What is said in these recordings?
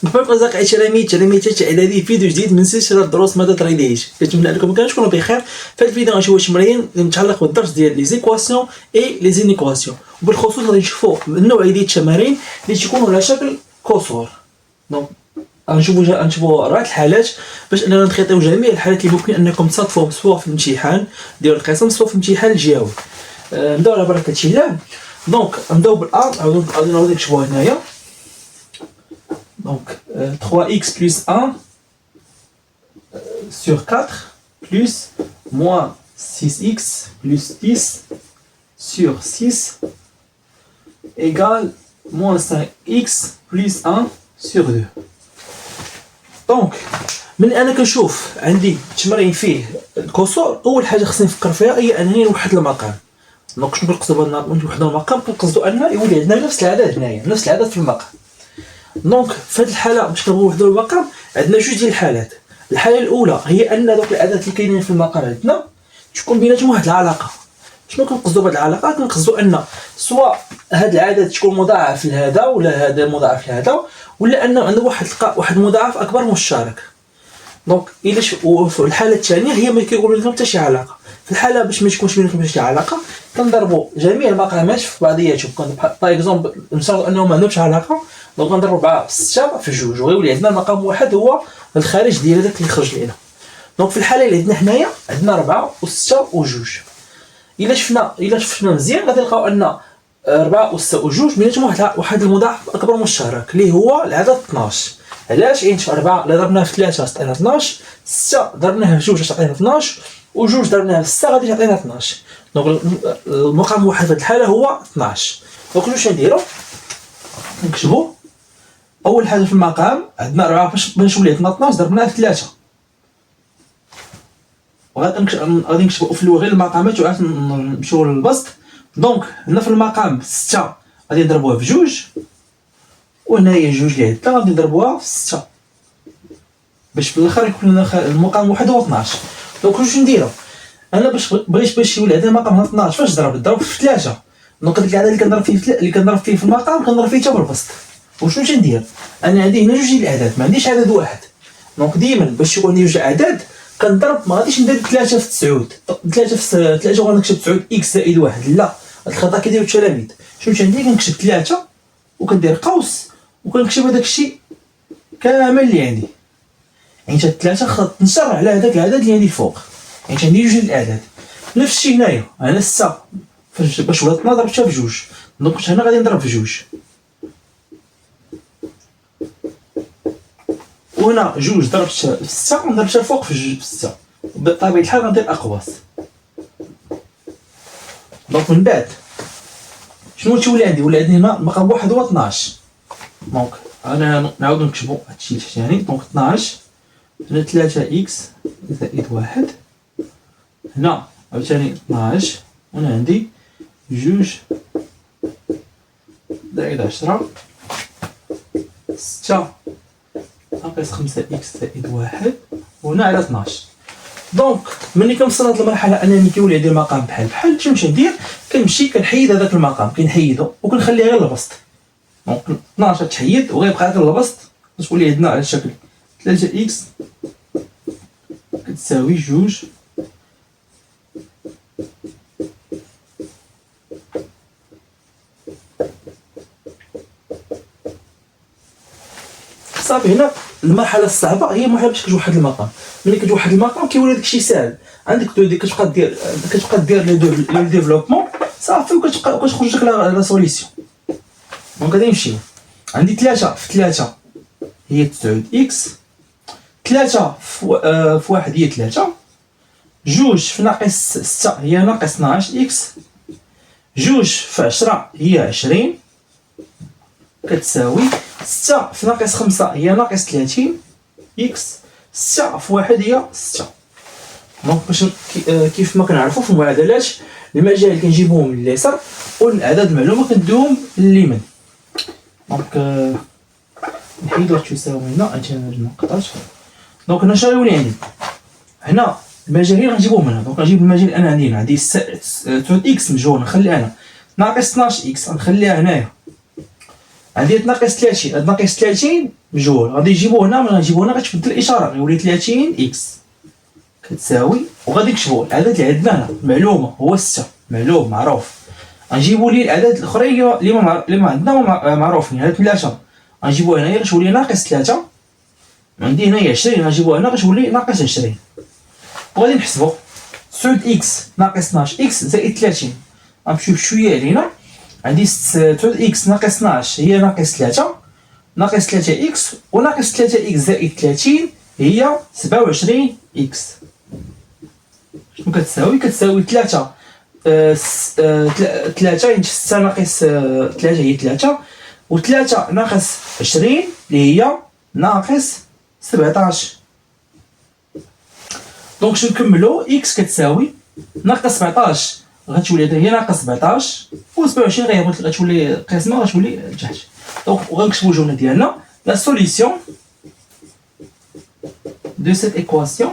مرحبا أصدقائي تلاميذ إعدادي فيديو جديد من سلسلة دروس مدى تريديش. كنتمنى لكم تكونوا بخير. في هذا الفيديو غنشوفوا واش مريين متعلق بالدرس ديال لي زيكواسيون اي لي زينيكواسيون، وبالخصوص غادي نشوفوا النوعيه ديال التمارين اللي تيكونوا على شكل كسور. دونك غنشوفوا 4 الحالات باش اننا نخيطيو جميع الحالات اللي ممكن انكم تصادفوا سواء في الامتحان ديال القسم سواء في الامتحان الجهوي. نبداو على بركه الله. دونك نبداو بالار، غادي نعاود نكتبوها هنايا. Donc 3x plus 1 sur 4 plus moins 6x plus 10 sur 6 égale moins 5x plus 1 sur 2. Donc من انا كنشوف عندي تمرين فيه الكسور، اول حاجه خصني نفكر فيها هي انني نوحد المقام. دونك شنو كنقصدوا بان نوحدوا المقام؟ كنقصدوا ان يولي عندنا نفس العدد هنايا، نفس العدد في المقام. دونك في هذه الحاله باش كنبغيو نوحدوا المقام عندنا جوج ديال الحالات. الحاله الاولى هي ان دوك الاعداد اللي كاينين في المقام عندنا تكون بيناتهم واحد العلاقه. شنو كنقصدوا بهذه العلاقه؟ كنقصدوا ان سواء هذا العدد تكون مضاعف لهذا ولا هذا مضاعف لهذا، ولا ان عنده واحد المضاعف اكبر مشترك. دونك الا في الحاله الثانيه هي ما كيقول لكم حتى شي علاقه. في الحاله باش ما تكونش بيناتهم حتى شي علاقه كنضربوا جميع المقامات في بعضياتهم. باغ اكزومبل نفترض انهم ما عندهمش علاقه، دونك غنضربوا 4 في 6 في 2 ويولي عندنا مقام واحد هو الخارج ديال هذاك اللي خرج لينا. دونك في الحاله اللي عندنا حنايا عندنا 4 و6 و2. الا شفنا مزيان غادي نلقاو ان 4 و6 و2 بيناتهم واحد المضاعف اكبر مشترك اللي هو العدد 12. علاش؟ حيت 4 الا ضربناها في 3 تعطينا 12، 6 ضربناها في 2 تعطينا 12، و2 ضربناها في 6 غادي تعطينا 12. دونك المقام واحد في هذه الحاله هو 12. دونك واش نديرو؟ نكتبوا اول حاجه في المقام عندنا 4 باش نولي عندنا 12 ضربناها في 3. غادي نكتبوا في غير المقامات وعاد نمشيو للبسط. دونك هنا في المقام 6 غادي نضربوها في 2، وهنايا 2 اللي عندنا غادي نضربوها في 6 باش في الاخر يكون لنا المقام واحد هو 12. دونك واش نديرو؟ انا باش يولي عندنا المقام 12 فاش نضرب في 3. دونك هذيك العدد اللي كنضرب فيه في المقام كنضرب فيه حتى بالبسط. وشنو تندير؟ انا عندي هنا 2 ديال الاعداد ما عنديش عدد واحد. دونك ديما باش يكون عندي 2 اعداد كنضرب، ما غاديش ندير 3 في 9 3 في 3 وغنكتب 9 اكس زائد 1. لا، هاد الخطا كيديروا التلاميذ. شنو تندير؟ كنكتب 3 وكندير قوس وكنكتب هذاك الشيء كامل اللي عندي. يعني حتى 3 خاص تنشر على هذاك العدد اللي عندي الفوق. يعني عندي 2 ديال الاعداد. نفس الشيء هنايا انا 6 باش بغيت نضرب حتى في 2. دونك هنا غادي نضرب في 2 وهنا 2 ضربت في 6 وضربت الفوق في 6. بطبيعه الحال غندير اقواس. دونك من بعد شنو تولي عندي؟ ولا عندي هنا المقام واحد هو 12. دونك انا نعاود نكتبو هادشي الثاني. دونك 12 هنا 3 اكس زائد 1، هنا عاوتاني 12 وهنا عندي 2 زائد 10 6 ناقص 5 اكس زائد 1 وهنا على 12. دونك ملي كنوصل لهاد المرحله انني كيولي عندي المقام بحال شنو تندير؟ كنمشي كنحيد هذاك المقام، كنحيدو وكنخليه غير البسط. دونك 12 تحيد وغيبقى غير البسط، غتولي عندنا على الشكل 3 اكس كتساوي 2 صافي. هنا المرحله الصعبه هي المرحله باش كتوحد المقام. ملي كتوحد المقام كيولي داكشي ساهل عندك، كتبقى دير لو ديفلوبمون صافي وكتخرج لك لا سوليسيون. دونك غادي نمشيو. عندي 3 في 3 هي 9 اكس، 3 في 1 هي 3، 2 في ناقص 6 هي ناقص 12 اكس، 2 في 10 هي 20 كتساوي 6 في ناقص 5 هي ناقص 30 اكس، 6 في 1 هي 6. دونك باش كيف ما كنعرفوا في المعادلات المجال كنجيبوهم من اليسار والاعداد المعلومه كندوهم لليمين. دونك نحيدو تساوي هنا عندنا النقطات. دونك هنا شنو يولي عندي؟ هنا المجالين غنجيبوهم هنا. دونك غنجيب المجال انا عندي 9 اكس مجهول نخليها هنا، ناقص 12 اكس نخليها هنايا، عندي ناقص 30. هاد ناقص 30 مجهول، غادي نجيبو هنا غتبدل الاشاره غيولي 30 اكس كتساوي، وغادي نكتبو العدد اللي عندنا هنا معلومه هو 6، معلوم معروف. غنجيبو ليه الاعداد الاخرين اللي ما عندنا معروفين، هاد 3 غنجيبو هنايا غتولي ناقص 3، عندي هنايا 20 غنجيبو هنا غتولي ناقص 20. وغادي نحسبو سود اكس ناقص 12 اكس زائد 30. غنمشيو بشويه علينا، عندي سود اكس ناقص 12 هي ناقص 3، ناقص 3 اكس وناقص 3 اكس زائد 30 هي 27 اكس. شنو كتساوي؟ كتساوي 3 يعني 6 ناقص 3 هي 3، و3 ناقص 20 اللي هي ناقص 17. دونك شنو نكملو؟ اكس كتساوي ناقص 17 غتولي هي ناقص 17 و 27 غتولي قسمه غتولي تحت. دونك غنكتبو الجمله ديالنا لا سوليسيون دو سيت ايكواسيون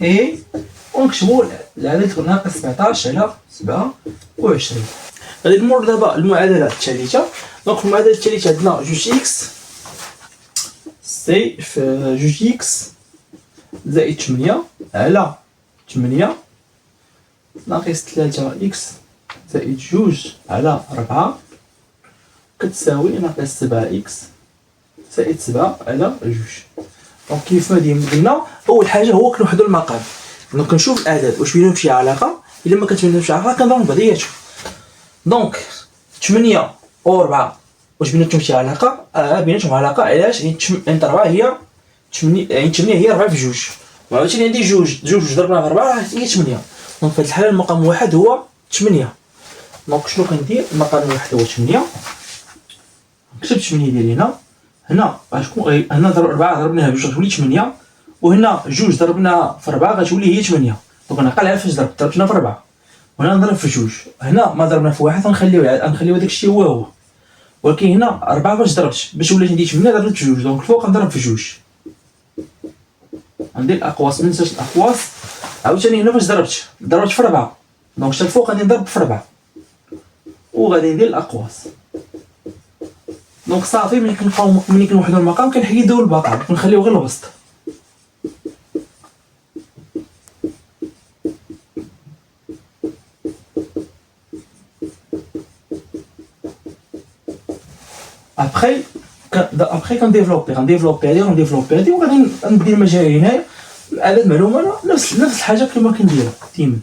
اي، ونكتبو العدد ناقص 17 على 27. غادي نمر دابا المعادله الثالثه. دونك المعادله الثالثه عندنا جوج اكس سي في جوج اكس زائد 8 على 8 ناقص 3 اكس زائد 2 على 4 كتساوي ناقص 7 اكس زائد 7 على 2. دونك كيف ما ديما قلنا اول حاجه هو كنوحدوا المقام، دونك كنشوف الاعداد واش بينهم شي علاقه، الا ما كانت بينهم شي علاقه كنضرب بعضياتهم. دونك 8 و 4 واش بيناتهم شي علاقه؟ بيناتهم علاقه. علاش؟ حيت 4 هي 8، يعني 8 هي 4 في 2، وعاوتاني عندي 2 ضربنا في 4 هي 8. دونك في هذه الحاله المقام واحد هو 8. دونك شنو كندير؟ المقام واحد هو 8، نكتب 8 ديالي هنا غتكون هنا 4 ضربناها ب 2 غتولي 8، وهنا 2 ضربناها في 4 غتولي هي 8. دونك نعقل على فاش ضربتنا في 4، وهنا نضرب في 2. هنا ما ضربنا في واحد غنخليو داك الشيء هو، ولكن هنا 4 فاش ضربت باش ولات عندي 8 ضربت في 2. دونك الفوق نضرب في 2، غندير الاقواس ما ننساش الاقواس. عاوتاني هنا فاش ضربت في 4، دونك حتى الفوق غادي نضرب في 4 وغادي ندير الاقواس. دونك صافي ملي كنوحدو المقام كنحيدو الباقي كنخليو غير الوسط. ابخي غنديفلوبي هادي وغادي ندير مجال هنايا العدد معلومه نفس الحاجه كما كنديرها ديما.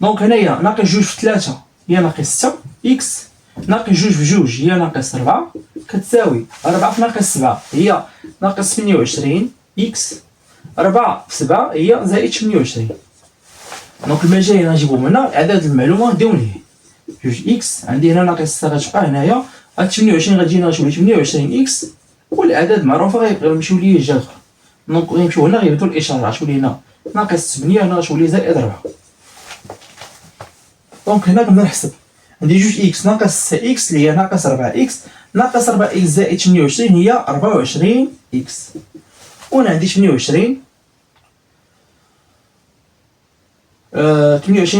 دونك هنايا ناقص 2 في 3 هي ناقص 6 اكس، ناقص 2 في 2 هي ناقص 4 كتساوي 4 في ناقص 7 هي ناقص 28 اكس، 4 في 7 هي زائد 28. دونك المجال اللي غنجيبو هنا العدد المعلومه نديو ليه 2 اكس، عندي هنا ناقص 6 غتبقى هنايا، هاد 28 غتجينا غتولي 28 اكس، والاعداد معروفه غيمشيو ليه الجهه الاخرى. دونك غيمشيو هنا غيبدلو الاشاره غتولي هنا ناقص 8 هنا غتولي زائد 4. دونك هنا كنبدا نحسب، عندي 2 اكس ناقص 6 اكس اللي هي ناقص 4 اكس، ناقص 4 اكس زائد 28 هي 24 اكس، وانا عندي 28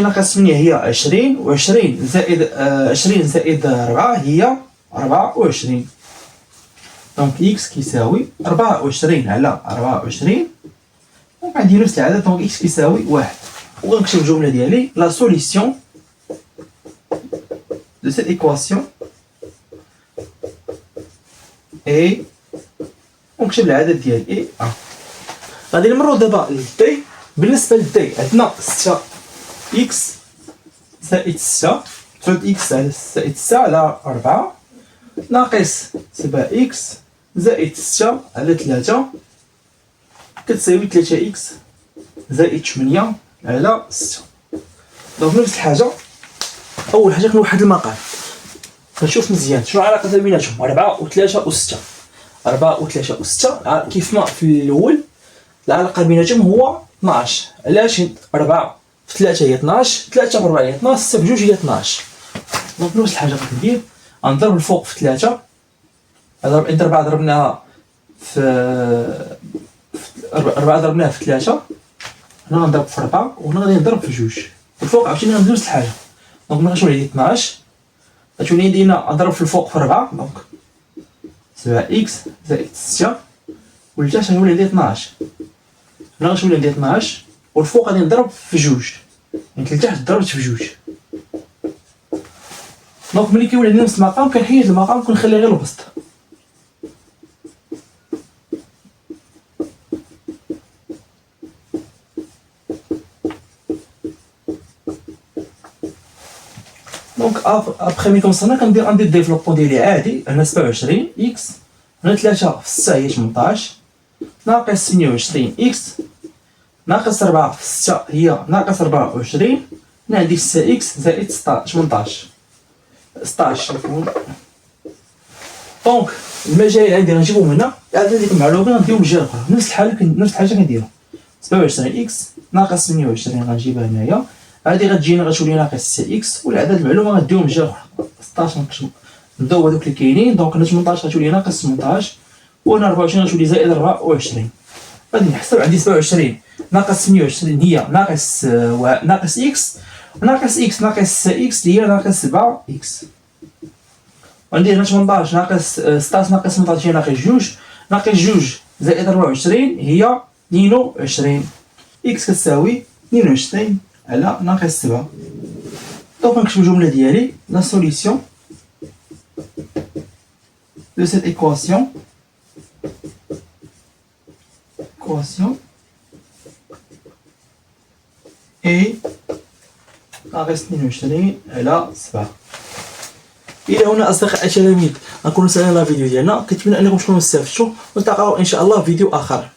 ناقص 8 هي 20، و 20 زائد 4 هي 24. دونك اكس كيساوي 24 على 24، دونك عندي نفس العدد. دونك اكس كيساوي 1. وغنكتب الجمله ديالي لا سوليسيون de cette équation est، ونكتب العدد ديال اي غادي نمرو دابا للدي. بالنسبه للدي عندنا 6 اكس زائد 6 اكس زائد 6 على 4 ناقص 7 اكس زائد 6 على 3 كتساوي 3 اكس زائد 8 على 6. دونك نفس الحاجه اول حاجه كنوحد المقام، كنشوف مزيان شنو العلاقه بيناتهم 4 و3 و6. 4 و3 و6 كيف ما في الاول العلاقه بيناتهم هو 12. علاش؟ 4 في 3 هي 12، 3 في 4 هي 12، 6 في 2 هي 12. دونك نفس الحاجه غندير غنضرب الفوق في 3، نضرب 4 ضربناها في 4 ضربناها في 3 هنا غنضرب في 4 وهنا غادي نضرب في 2. الفوق عاوتاني غندير نفس الحاجه. دونك ملي غتولي عندي 12 غتولي عندي هنا نضرب في الفوق في 4. دونك 7 اكس زائد 6 والتحت غيولي عندي 12. هنا غتولي عندي 12 والفوق غادي نضرب في 2 يعني لتحت ضربت في 2. دونك ملي كيولي عندي نفس المقام كنحيد المقام وكنخلي غير الوسط. دونك ابخي ملي كنوصلنا كندير ديفلوبمون ديالي عادي. هنا 27 اكس، هنا 3 في 6 هي 18 ناقص 28 اكس ناقص 4 في 6 هي ناقص 24. هنا عندي 6 اكس زائد 18 16. دونك المجال عندي غنجيبهم هنا عاد ديك المعلومه غنديهم الجهه الاخرى نفس الحاجه كنديرها. 27 اكس ناقص 28 غنجيبها هنايا هادي غتجينا غتولي ناقص 6 اكس والعدد المعلومه غنديهم الجهه الاخرى 16 ندوب هذوك اللي كاينين. دونك هنا 18 غتولي ناقص 18 وهنا 24 غتولي زائد 24. غادي نحسب عندي 27 ناقص 28 هي ناقص اكس ناقص اكس ناقص اكس هي ناقص 7 اكس. وعندي هنا 18 ناقص 16 ناقص 18 هي ناقص 2 ناقص 2 زائد 24 هي 22. اكس كتساوي 22 على ناقص 7. دونك نكتب الجمله ديالي لا سوليسيون دو سيت équation اي ناقص 22 على 7. الى هنا اصدقائي التلاميذ نكون وصلنا الى الفيديو ديالنا. كنتمنى انكم تكونوا استفدتوا ونلتقاو ان شاء الله في فيديو اخر.